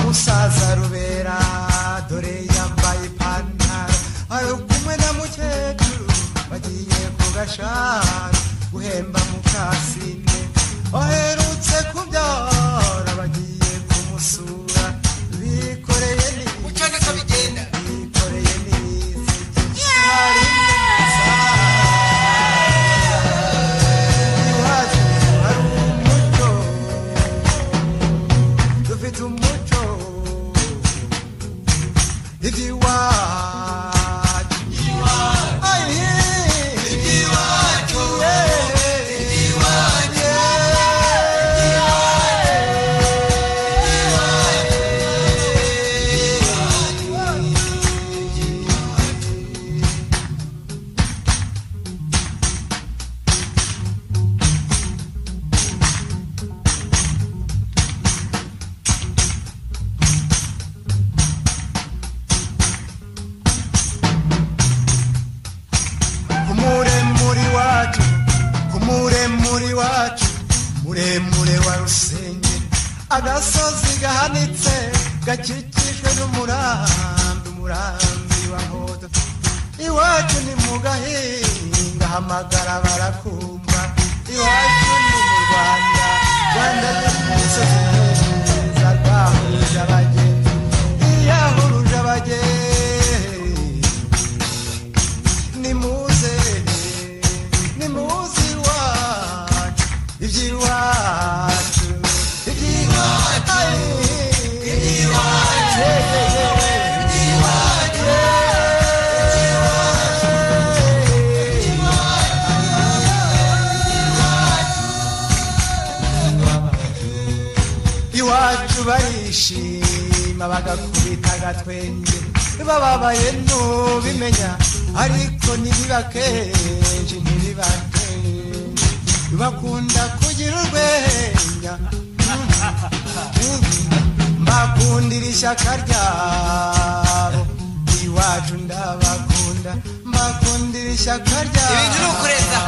musaza rubera dore yambaye ipantaro ari kumwe na mukecuru bagiye kugashara guhemba mukasine aherutse kubyara bagiye kumusura bikoreye ni ucane ko bigenda bikoreye ni muremure wa rusenge agasozi gahanitse gakikijwe n'umurambi wa hodo iwacu ni mu gahinga hamagara barakumva iwacu ni mu Rwanda n'imisozi myiza rwahuruje abagenzi iyahuruje abagenzi nimuze iwacu iby'iwacu iwacu barishima bagakubita agatwenge bababaye ntubimenya ariko ntibibakenje bakunda kugira urwenya mbakundira ishyaka ryabo iwacu ndabakunda mbakundira ishyaka ryabo ibintu ni ukureza